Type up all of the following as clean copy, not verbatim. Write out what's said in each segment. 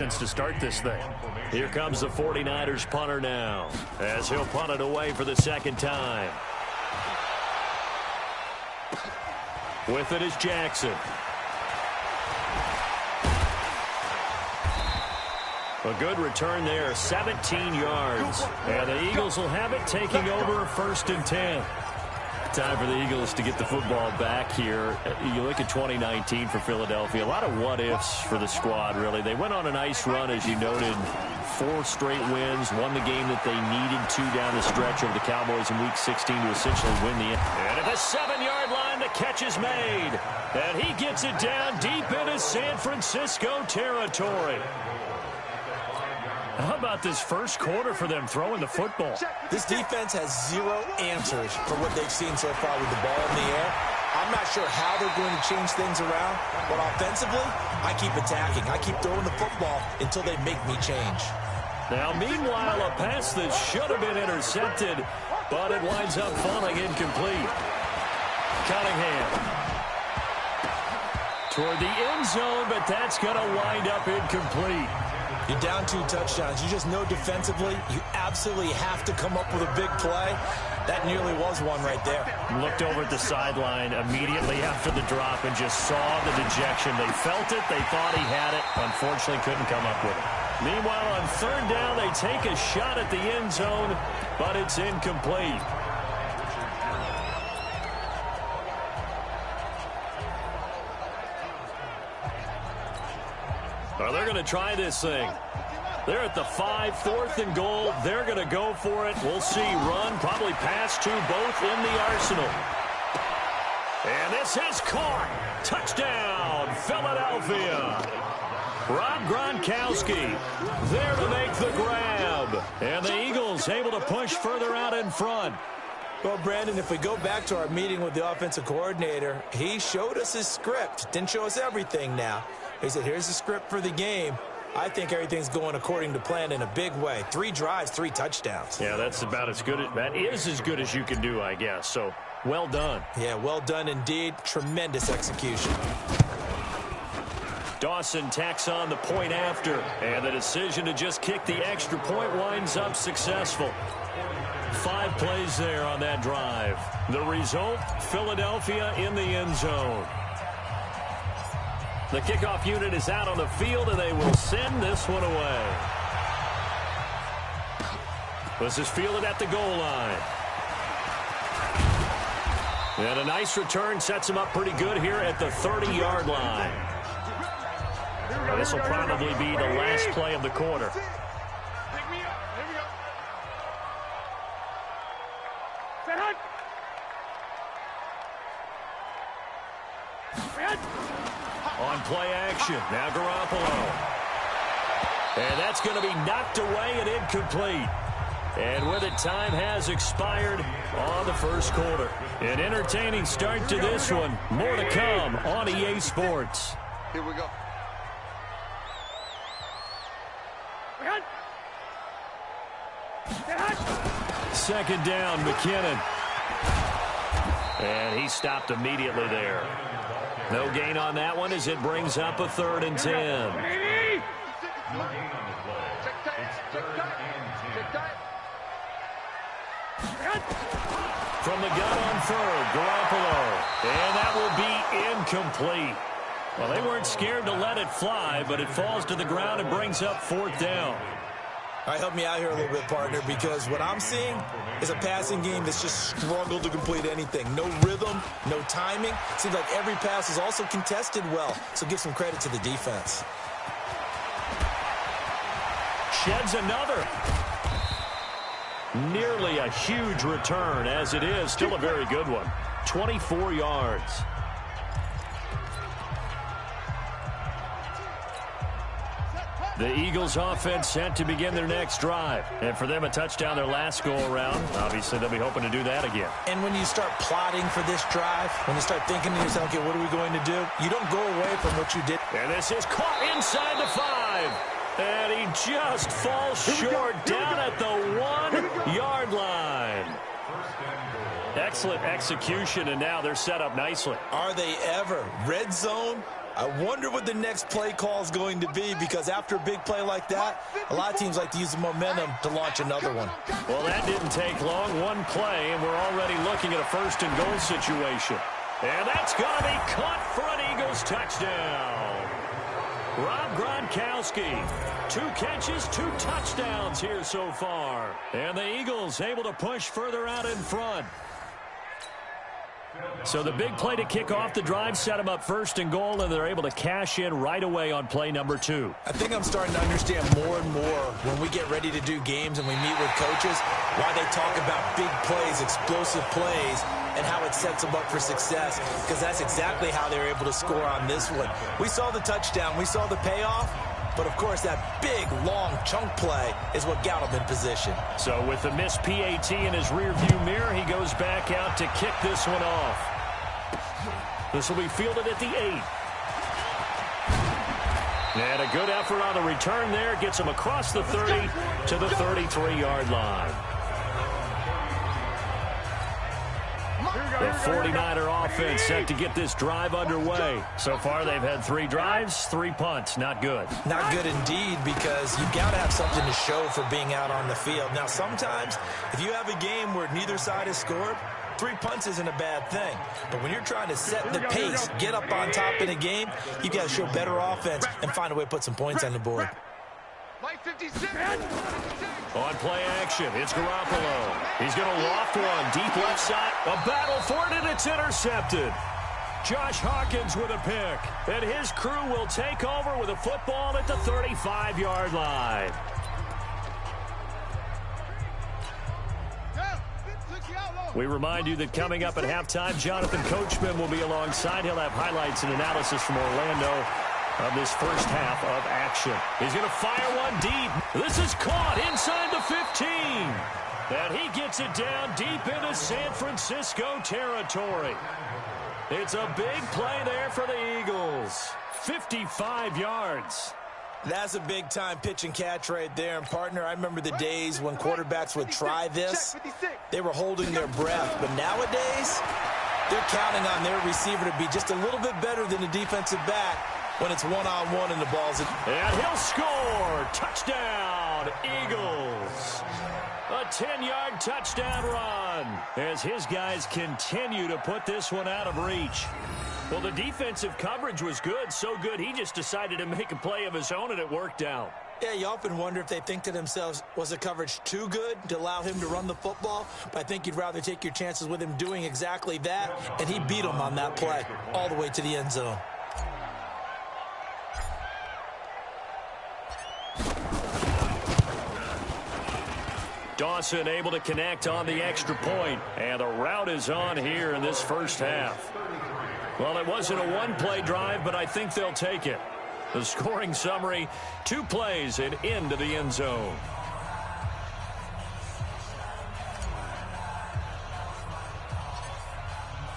To start this thing. Here comes the 49ers punter now, as he'll punt it away for the second time. With it is Jackson. A good return there, 17 yards. And the Eagles will have it, taking over 1st and 10. Time for the Eagles to get the football back here. You look at 2019 for Philadelphia. A lot of what-ifs for the squad, really. They went on a nice run, as you noted. 4 straight wins. Won the game that they needed to down the stretch over the Cowboys in Week 16 to essentially win the... And at the 7-yard line, the catch is made. And he gets it down deep into San Francisco territory. How about this first quarter for them throwing the football? This defense has 0 answers for what they've seen so far with the ball in the air. I'm not sure how they're going to change things around, but offensively, I keep attacking. I keep throwing the football until they make me change. Now, meanwhile, a pass that should have been intercepted, but it winds up falling incomplete. Cunningham toward the end zone, but that's going to wind up incomplete. You're down 2 touchdowns. You just know defensively you absolutely have to come up with a big play. That nearly was one right there. Looked over at the sideline immediately after the drop and just saw the dejection. They felt it. They thought he had it. Unfortunately, couldn't come up with it. Meanwhile, on 3rd down, they take a shot at the end zone, but it's incomplete. Well, they're going to try this thing. They're at the 5, 4th and goal. They're going to go for it. We'll see. Run, probably pass to both in the arsenal. And this is caught. Touchdown, Philadelphia. Rob Gronkowski there to make the grab. And the Eagles able to push further out in front. Well, Brandon, if we go back to our meeting with the offensive coordinator, he showed us his script. Didn't show us everything now. He said, here's the script for the game. I think everything's going according to plan in a big way. 3 drives, 3 touchdowns. Yeah, that's about as good. That is as good as you can do, I guess. So, well done. Yeah, well done indeed. Tremendous execution. Dawson tacks on the point after. And the decision to just kick the extra point winds up successful. 5 plays there on that drive. The result, Philadelphia in the end zone. The kickoff unit is out on the field, and they will send this one away. This is fielded at the goal line. And a nice return sets him up pretty good here at the 30-yard line. Well, this will probably be the last play of the quarter. On play action, now Garoppolo. And that's going to be knocked away and incomplete. And with it, time has expired on the first quarter. An entertaining start to this one. More to come on EA Sports. Here we go. 2nd down, McKinnon. And he stopped immediately there. No gain on that one as it brings up a 3rd and 10. From the gun on 3rd, Garoppolo. And that will be incomplete. Well, they weren't scared to let it fly, but it falls to the ground and brings up 4th down. All right, help me out here a little bit, partner, because what I'm seeing is a passing game that's just struggled to complete anything. No rhythm, no timing. Seems like every pass is also contested well, so give some credit to the defense. Sheds another. Nearly a huge return, as it is. Still a very good one. 24 yards. The Eagles offense set to begin their next drive. And for them, a touchdown their last go-around. Obviously, they'll be hoping to do that again. And when you start plotting for this drive, when you start thinking to yourself, okay, what are we going to do? You don't go away from what you did. And this is caught inside the 5. And he just falls short down at the 1-yard line. Excellent execution, and now they're set up nicely. Are they ever? Red zone, I wonder what the next play call is going to be, because after a big play like that, a lot of teams like to use the momentum to launch another one. Well, that didn't take long. One play, and we're already looking at a first-and-goal situation. And that's going to be caught for an Eagles touchdown. Rob Gronkowski, 2 catches, 2 touchdowns here so far. And the Eagles able to push further out in front. So the big play to kick off the drive set them up first and goal, and they're able to cash in right away on play number 2. I think I'm starting to understand more and more when we get ready to do games and we meet with coaches why they talk about big plays, explosive plays, and how it sets them up for success, because that's exactly how they were able to score on this one. We saw the touchdown. We saw the payoff. But, of course, that big, long chunk play is what got him in position. So with the missed PAT in his rearview mirror, he goes back out to kick this one off. This will be fielded at the 8. And a good effort on the return there. Gets him across the 30 to the 33-yard line. The 49er offense set to get this drive underway. So far, they've had 3 drives, 3 punts. Not good. Not good indeed, because you've got to have something to show for being out on the field. Now, sometimes, if you have a game where neither side has scored, 3 punts isn't a bad thing. But when you're trying to set the pace, get up on top in a game, you've got to show better offense and find a way to put some points on the board. On play action, it's Garoppolo. He's going to loft one, deep left side. A battle for it, and it's intercepted. Josh Hawkins with a pick. And his crew will take over with a football at the 35-yard line. We remind you that coming up at halftime, Jonathan Coachman will be alongside. He'll have highlights and analysis from Orlando of this first half of action. He's going to fire one deep. This is caught inside the 15. And he gets it down deep into San Francisco territory. It's a big play there for the Eagles. 55 yards. That's a big-time pitch and catch right there. And, partner, I remember the days when quarterbacks would try this. They were holding their breath. But nowadays, they're counting on their receiver to be just a little bit better than the defensive back when it's one-on-one and the ball's in. And he'll score. Touchdown, Eagles. A 10-yard touchdown run as his guys continue to put this one out of reach. Well, the defensive coverage was good, so good he just decided to make a play of his own, and it worked out. Yeah, you often wonder if they think to themselves, was the coverage too good to allow him to run the football? But I think you'd rather take your chances with him doing exactly that, and he beat him on that play all the way to the end zone. Dawson able to connect on the extra point, and the route is on here in this first half. Well, it wasn't a one-play drive, but I think they'll take it. The scoring summary, 2 plays and into the end zone.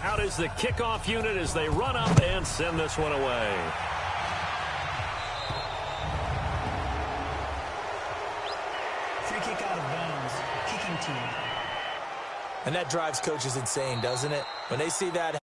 Out is the kickoff unit as they run up and send this one away. Free kick out of bounds. Kicking team. And that drives coaches insane, doesn't it? When they see that